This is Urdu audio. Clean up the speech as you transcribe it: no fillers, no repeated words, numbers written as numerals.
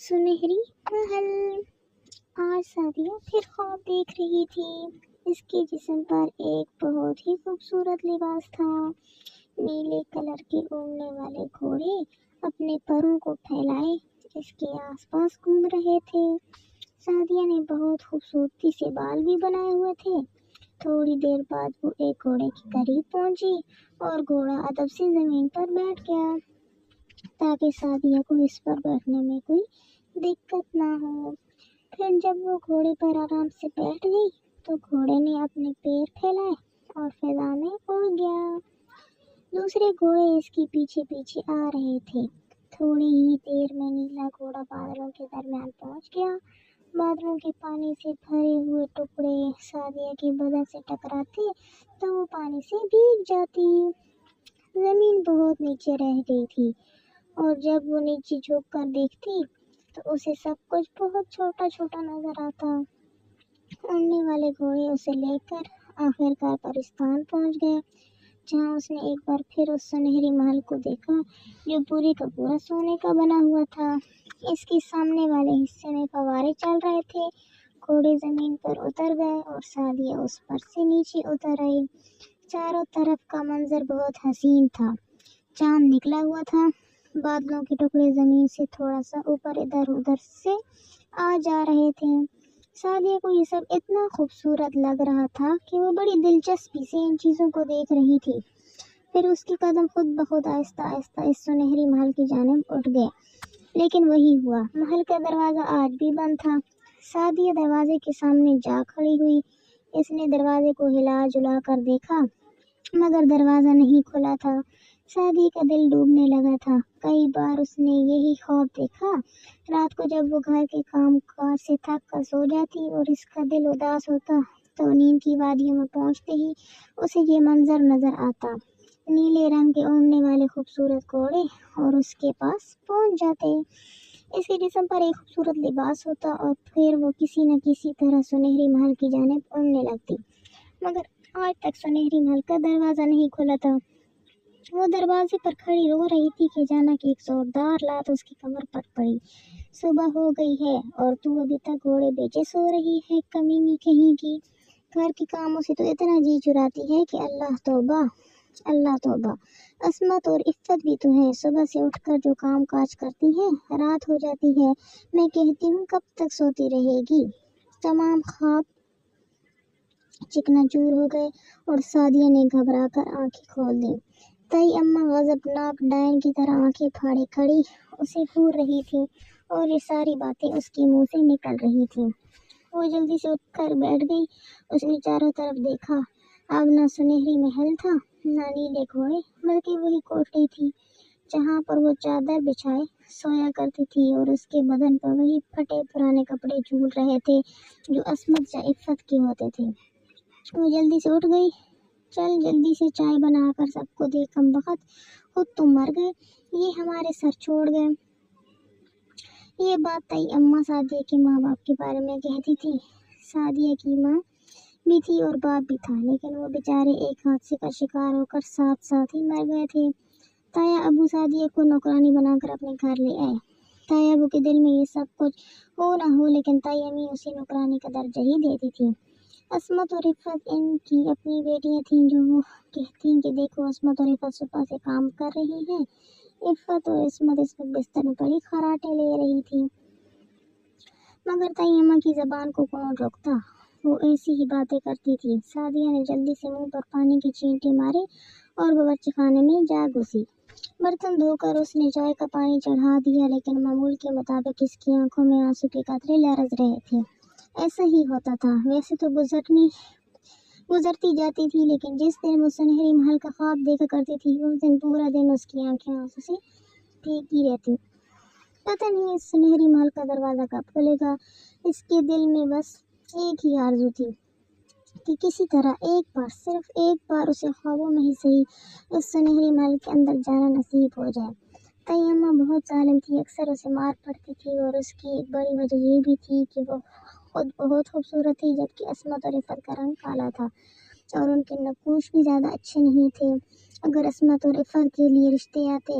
سنہری محل۔ آج سعدیہ پھر خواب دیکھ رہی تھی۔ اس کے جسم پر ایک بہت ہی خوبصورت لباس تھا۔ نیلے کلر کے اڑنے والے گھوڑے اپنے پروں کو پھیلائے اس کے آس پاس گھوم رہے تھے۔ سعدیہ نے بہت خوبصورتی سے بال بھی بنائے ہوئے تھے۔ تھوڑی دیر بعد وہ ایک گھوڑے کے قریب پہنچی اور گھوڑا ادب سے زمین پر بیٹھ گیا تاکہ سعدیہ کو اس پر بیٹھنے میں کوئی دقت نہ ہو۔ پھر جب وہ گھوڑے پر آرام سے بیٹھ گئی تو گھوڑے نے اپنے پیر پھیلائے اور فضا میں اڑ گیا۔ دوسرے گھوڑے اس کے پیچھے پیچھے آ رہے تھے۔ تھوڑی ہی دیر میں نیلا گھوڑا بادلوں کے درمیان پہنچ گیا۔ بادلوں کے پانی سے بھرے ہوئے ٹکڑے سعدیہ کے بدن سے ٹکراتے تو وہ پانی سے بھیگ جاتی۔ زمین بہت نیچے رہ گئی تھی اور جب وہ نیچے جھک کر دیکھتی تو اسے سب کچھ بہت چھوٹا چھوٹا نظر آتا۔ اڑنے والے گھوڑے اسے لے کر آخرکار پرستان پہنچ گئے جہاں اس نے ایک بار پھر اس سنہری محل کو دیکھا جو پورے کا پورا سونے کا بنا ہوا تھا۔ اس کے سامنے والے حصے میں فوارے چل رہے تھے۔ گھوڑے زمین پر اتر گئے اور سعدیہ اس پر سے نیچے اتر آئی۔ چاروں طرف کا منظر بہت حسین تھا۔ چاند نکلا ہوا تھا۔ بادلوں کے ٹکڑے زمین سے تھوڑا سا اوپر ادھر ادھر سے آ جا رہے تھے۔ سعدیہ کو یہ سب اتنا خوبصورت لگ رہا تھا کہ وہ بڑی دلچسپی سے ان چیزوں کو دیکھ رہی تھی۔ پھر اس کے قدم خود بخود آہستہ آہستہ اس سنہری محل کی جانب اٹھ گئے، لیکن وہی ہوا، محل کا دروازہ آج بھی بند تھا۔ سعدیہ دروازے کے سامنے جا کھڑی ہوئی۔ اس نے دروازے کو ہلا جلا کر دیکھا مگر دروازہ نہیں کھلا تھا۔ سعدیہ کا دل ڈوبنے لگا تھا۔ کئی بار اس نے یہی خواب دیکھا۔ رات کو جب وہ گھر کے کام کاج سے تھک کر سو جاتی اور اس کا دل اداس ہوتا تو نیند کی وادیوں میں پہنچتے ہی اسے یہ منظر نظر آتا۔ نیلے رنگ کے اڑنے والے خوبصورت گھوڑے اور اس کے پاس پہنچ جاتے۔ اس کے جسم پر ایک خوبصورت لباس ہوتا اور پھر وہ کسی نہ کسی طرح سنہری محل کی جانب اڑنے لگتی، مگر آج تک سنہری محل کا دروازہ نہیں کھلا تھا۔ وہ دروازے پر کھڑی رو رہی تھی کہ جانا کہ ایک زوردار لات اس کی کمر پر پڑی۔ صبح ہو گئی ہے اور تو ابھی تک گھوڑے بیچے سو رہی ہے، کمینی کہیں کی۔ گھر کے کاموں سے تو اتنا جی چراتی ہے کہ اللہ توبہ، اللہ توبہ۔ عصمت اور عفت بھی تو ہے، صبح سے اٹھ کر جو کام کاج کرتی ہے، رات ہو جاتی ہے، میں کہتی ہوں کب تک سوتی رہے گی۔ تمام خواب چکنا چور ہو گئے اور سعدیہ نے گھبرا کر آنکھیں کھول دیں۔ تائی اماں غضبناک ڈائن کی طرح آنکھیں پھاڑے کھڑی اسے گھور رہی تھی اور یہ ساری باتیں اس کے منہ سے نکل رہی تھیں۔ وہ جلدی سے اٹھ کر بیٹھ گئی۔ اس نے چاروں طرف دیکھا۔ اب نہ سنہری محل تھا، نہ نیلے گھوڑے، بلکہ وہی کوٹھی تھی جہاں پر وہ چادر بچھائے سویا کرتی تھی اور اس کے بدن پر وہی پھٹے پرانے کپڑے جھول رہے تھے جو عصمت یا عفت کے ہوتے تھے۔ وہ جلدی سے اٹھ گئی۔ چل جلدی سے چائے بنا کر سب کو دے، کمبخت، خود تم مر گئے، یہ ہمارے سر چھوڑ گئے۔ یہ بات تائی اماں سعدیہ کے ماں باپ کے بارے میں کہتی تھی۔ سعدیہ کی ماں بھی تھی اور باپ بھی تھا، لیکن وہ بیچارے ایک حادثے کا شکار ہو کر ساتھ ساتھ ہی مر گئے تھے۔ تایا ابو سعدیہ کو نوکرانی بنا کر اپنے گھر لے آئے۔ تایا ابو کے دل میں یہ سب کچھ ہو نہ ہو لیکن تائی امی اسے نوکرانی کا درجہ ہی دیتی تھی۔ عصمت اور عفت ان کی اپنی بیٹیاں تھیں جو وہ کہتی کہ دیکھو عصمت اور عفت صبح سے کام کر رہی ہیں۔ عفت اور عصمت اس وقت بستر میں پڑی خراٹے لے رہی تھی، مگر تائی اماں کی زبان کو کون روکتا، وہ ایسی ہی باتیں کرتی تھی۔ سعدیہ نے جلدی سے منہ پر پانی کے چینٹے مارے اور باورچی خانے میں جا گھسی۔ برتن دھو کر اس نے چائے کا پانی چڑھا دیا لیکن معمول کے مطابق اس کی آنکھوں میں آنسو کے قطرے لرز رہے تھے۔ ایسا ہی ہوتا تھا، ویسے تو گزرتی جاتی تھی لیکن جس دن وہ سنہری محل کا خواب دیکھا کرتی تھی اس دن پورا دن اس کی آنکھیں آنسو سے بھیگی رہتی۔ پتہ نہیں اس سنہری محل کا دروازہ کب کھلے گا۔ اس کے دل میں بس ایک ہی آرزو تھی کہ کسی طرح ایک بار، صرف ایک بار اسے خوابوں میں ہی صحیح اس سنہری محل کے اندر جانا نصیب ہو جائے۔ تائی اماں بہت ظالم تھی، اکثر اسے مار پڑتی تھی اور اس کی ایک بڑی وجہ یہ بھی تھی کہ وہ خود بہت خوبصورت تھی جبکہ عصمت اور عفت کا رنگ کالا تھا اور ان کے نقوش بھی زیادہ اچھے نہیں تھے۔ اگر عصمت اور عفت کے لیے رشتے آتے